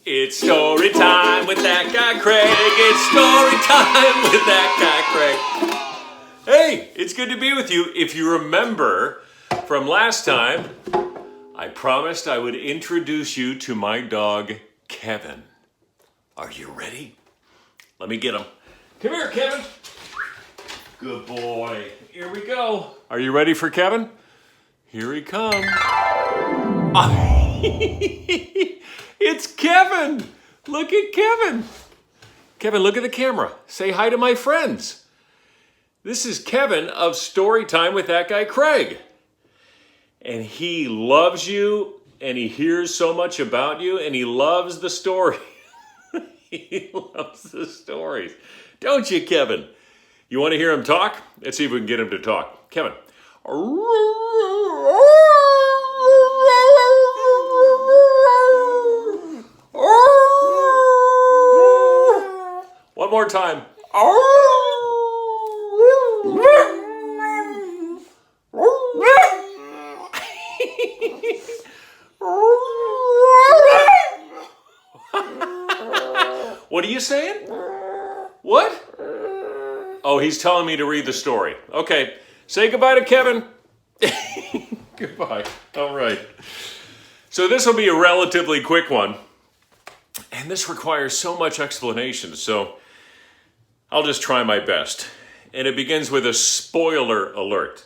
It's story time with that guy Craig. It's story time with that guy Craig. Hey, it's good to be with you. If you remember from last time, I promised I would introduce you to my dog, Kevin. Are you ready? Let me get him. Come here, Kevin. Good boy. Here we go. Are you ready for Kevin? Here he comes. It's Kevin. Look at Kevin. Kevin, look at the camera. Say hi to my friends. This is Kevin of Story Time with That Guy Craig. And he loves you, and he hears so much about you, and he loves the story. He loves the stories. Don't you, Kevin? You want to hear him talk? Let's see if we can get him to talk. Kevin. One more time. What are you saying? What? Oh, he's telling me to read the story. Okay, say goodbye to Kevin. Goodbye. All right. So this will be a relatively quick one. And this requires so much explanation, so I'll just try my best. And it begins with a spoiler alert.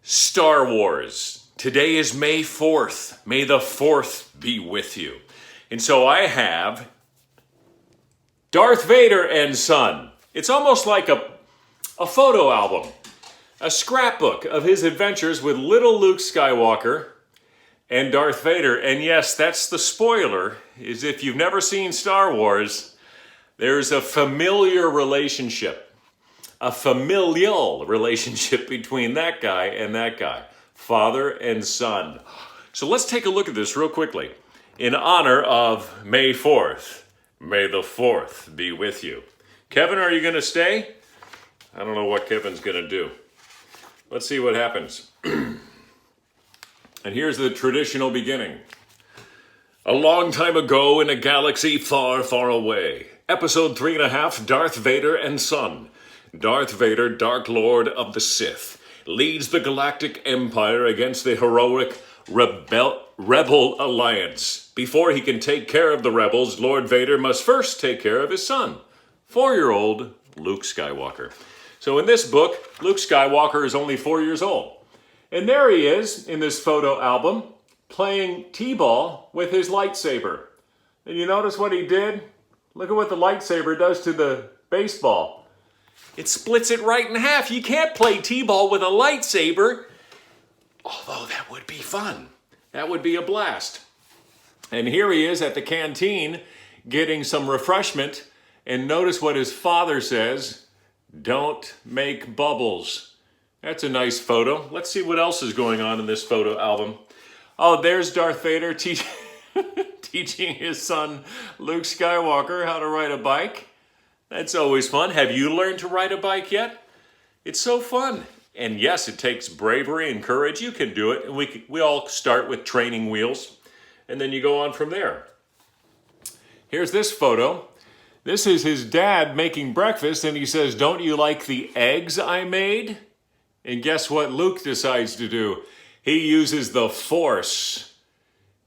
Star Wars. Today is May 4th. May the 4th be with you. And so I have Darth Vader and Son. It's almost like a photo album, a scrapbook of his adventures with little Luke Skywalker and Darth Vader. And yes, that's the spoiler, is if you've never seen Star Wars, there's a familiar relationship, a familial relationship between that guy and that guy, father and son. So let's take a look at this real quickly. In honor of May 4th, may the 4th be with you. Kevin, are you going to stay? I don't know what Kevin's going to do. Let's see what happens. And here's the traditional beginning. A long time ago in a galaxy far, far away. Episode 3.5, Darth Vader and Son. Darth Vader, Dark Lord of the Sith, leads the Galactic Empire against the heroic Rebel Alliance. Before he can take care of the rebels, Lord Vader must first take care of his son, 4-year-old Luke Skywalker. So in this book, Luke Skywalker is only 4 years old. And there he is in this photo album playing t-ball with his lightsaber. And you notice what he did? Look at what the lightsaber does to the baseball. It splits it right in half. You can't play t-ball with a lightsaber. Although that would be fun. That would be a blast. And here he is at the canteen getting some refreshment. And notice what his father says. Don't make bubbles. That's a nice photo. Let's see what else is going on in this photo album. Oh, there's Darth Vader teaching his son Luke Skywalker how to ride a bike. That's always fun. Have you learned to ride a bike yet? It's so fun. And yes, it takes bravery and courage. You can do it. And we all start with training wheels. And then you go on from there. Here's this photo. This is his dad making breakfast. And he says, "Don't you like the eggs I made?" And guess what Luke decides to do? He uses the Force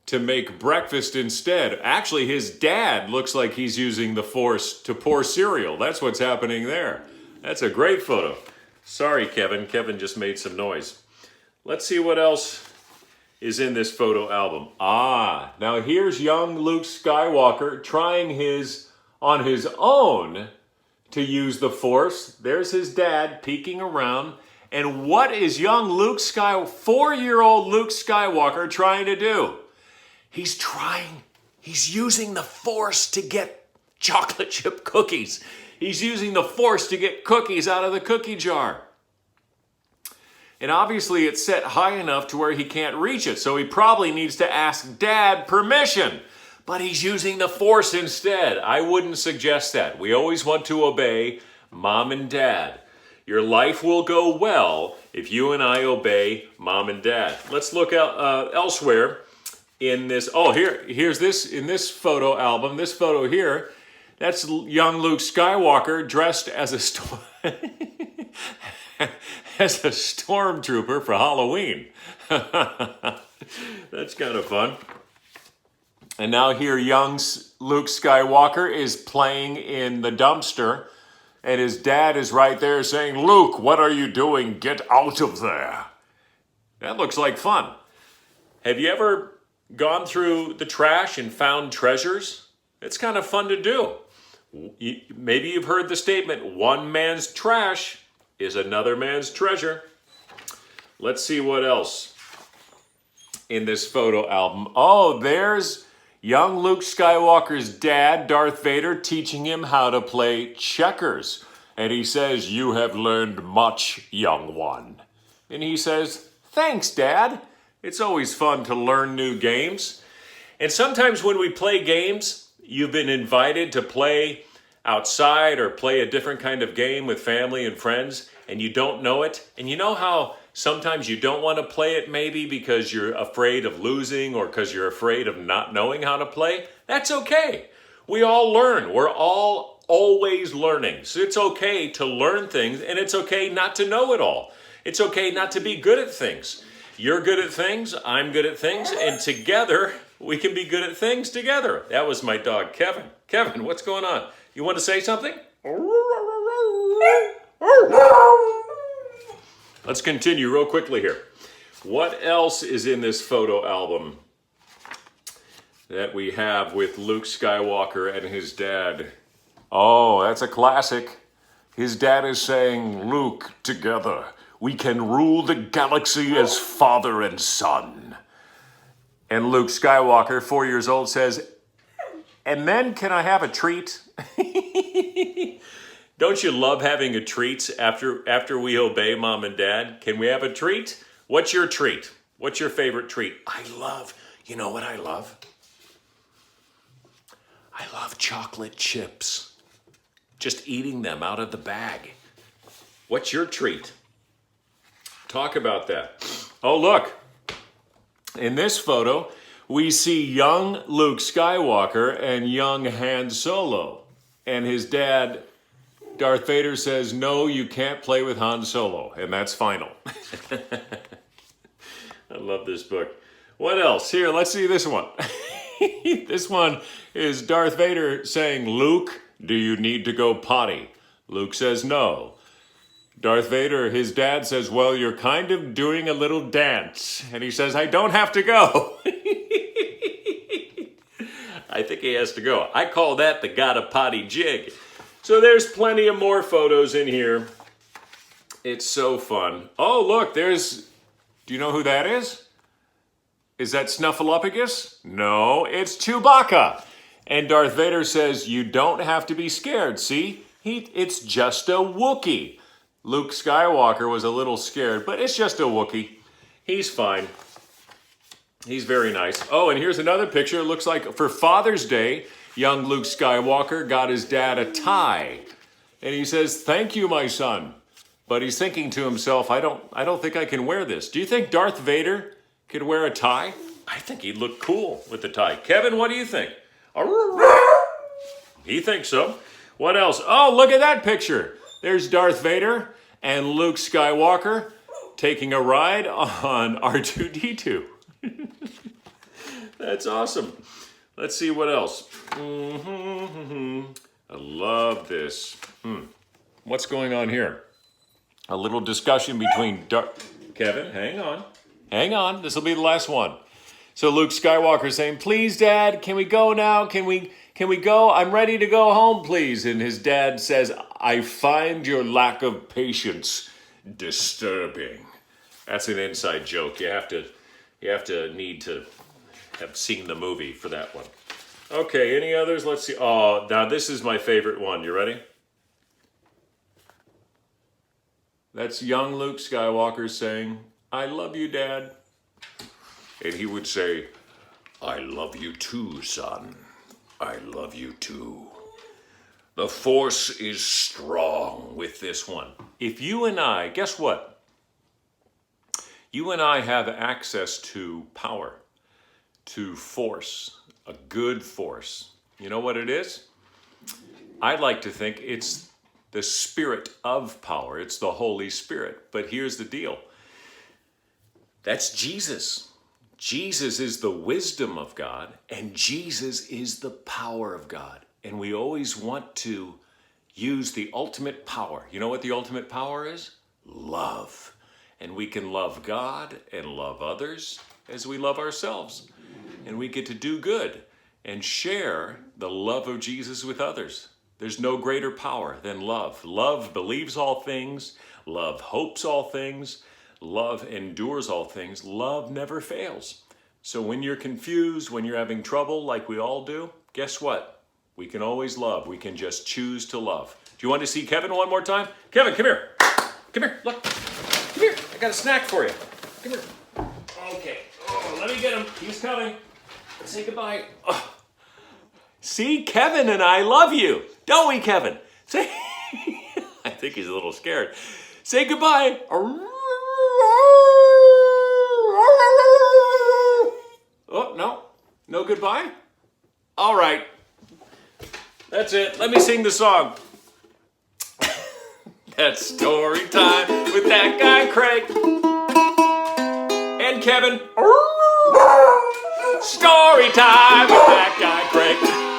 to make breakfast instead. Actually, his dad looks like he's using the Force to pour cereal. That's what's happening there. That's a great photo. Sorry, Kevin. Kevin just made some noise. Let's see what else is in this photo album. Now here's young Luke Skywalker trying on his own to use the Force. There's his dad peeking around. And what is young 4-year-old Luke Skywalker trying to do? He's using the Force to get chocolate chip cookies. He's using the Force to get cookies out of the cookie jar. And obviously it's set high enough to where he can't reach it. So he probably needs to ask Dad permission. But he's using the Force instead. I wouldn't suggest that. We always want to obey Mom and Dad. Your life will go well if you and I obey Mom and Dad. Let's look elsewhere. in this. Oh, here's this in this photo album. This photo here, that's young Luke Skywalker dressed as a as a stormtrooper for Halloween. That's kind of fun. And now here, young Luke Skywalker is playing in the dumpster, and his dad is right there saying, "Luke, what are you doing? Get out of there." That looks like fun. Have you ever gone through the trash and found treasures? It's kind of fun to do. Maybe you've heard the statement, one man's trash is another man's treasure. Let's see what else in this photo album. Oh, there's young Luke Skywalker's dad, Darth Vader, teaching him how to play checkers. And he says, "You have learned much, young one." And he says, "Thanks, Dad." It's always fun to learn new games. And sometimes when we play games, you've been invited to play outside or play a different kind of game with family and friends, and you don't know it. And you know how sometimes you don't want to play it maybe because you're afraid of losing or because you're afraid of not knowing how to play? That's okay. We all learn. We're all always learning. So it's okay to learn things, and it's okay not to know it all. It's okay not to be good at things. You're good at things, I'm good at things, and together we can be good at things together. That was my dog, Kevin. Kevin, what's going on? You want to say something? Let's continue real quickly here. What else is in this photo album that we have with Luke Skywalker and his dad? Oh, that's a classic. His dad is saying, "Luke, together we can rule the galaxy as father and son." And Luke Skywalker, 4 years old, says, "And then can I have a treat?" Don't you love having a treat after we obey mom and dad? Can we have a treat? What's your treat? What's your favorite treat? You know what I love? I love chocolate chips. Just eating them out of the bag. What's your treat? Talk about that. Oh, look. In this photo, we see young Luke Skywalker and young Han Solo. And his dad, Darth Vader, says, "No, you can't play with Han Solo." And that's final. I love this book. What else? Here, let's see this one. This one is Darth Vader saying, "Luke, do you need to go potty?" Luke says no. Darth Vader, his dad, says, "Well, you're kind of doing a little dance." And he says, "I don't have to go." I think he has to go. I call that the gotta potty jig. So there's plenty of more photos in here. It's so fun. Oh, look, do you know who that is? Is that Snuffleupagus? No, it's Chewbacca. And Darth Vader says, "You don't have to be scared. See, it's just a Wookiee." Luke Skywalker was a little scared, but it's just a Wookiee. He's fine. He's very nice. Oh, and here's another picture. It looks like for Father's Day, young Luke Skywalker got his dad a tie. And he says, "Thank you, my son." But he's thinking to himself, I don't think I can wear this. Do you think Darth Vader could wear a tie? I think he'd look cool with the tie. Kevin, what do you think? He thinks so. What else? Oh, look at that picture. There's Darth Vader and Luke Skywalker taking a ride on R2-D2. That's awesome. Let's see what else. I love this. What's going on here? A little discussion between Kevin, hang on. Hang on. This will be the last one. So Luke Skywalker saying, "Please, Dad, can we go now? Can we go? I'm ready to go home, please." And his dad says, "I find your lack of patience disturbing." That's an inside joke. You have to need to have seen the movie for that one. Okay, any others? Let's see. Oh, now this is my favorite one. You ready? That's young Luke Skywalker saying, "I love you, Dad." And he would say, "I love you too, son. I love you too." The Force is strong with this one. If you and I, guess what? You and I have access to power. to force, a good force. You know what it is? I'd like to think it's the spirit of power. It's the Holy Spirit. But here's the deal. That's Jesus. Jesus is the wisdom of God, and Jesus is the power of God. And we always want to use the ultimate power. You know what the ultimate power is? Love. And we can love God and love others as we love ourselves. And we get to do good and share the love of Jesus with others. There's no greater power than love. Love believes all things. Love hopes all things. Love endures all things. Love never fails. So when you're confused, when you're having trouble like we all do, guess what? We can always love. We can just choose to love. Do you want to see Kevin one more time? Kevin, come here. Come here. Look. Come here. I got a snack for you. Come here. Okay. Oh, let me get him. He's coming. Say goodbye. Oh. See, Kevin and I love you. Don't we, Kevin? Say, I think he's a little scared. Say goodbye. Oh, no. No goodbye? All right. That's it. Let me sing the song. That's story time with that guy, Craig. And Kevin. Story time with that guy, Craig.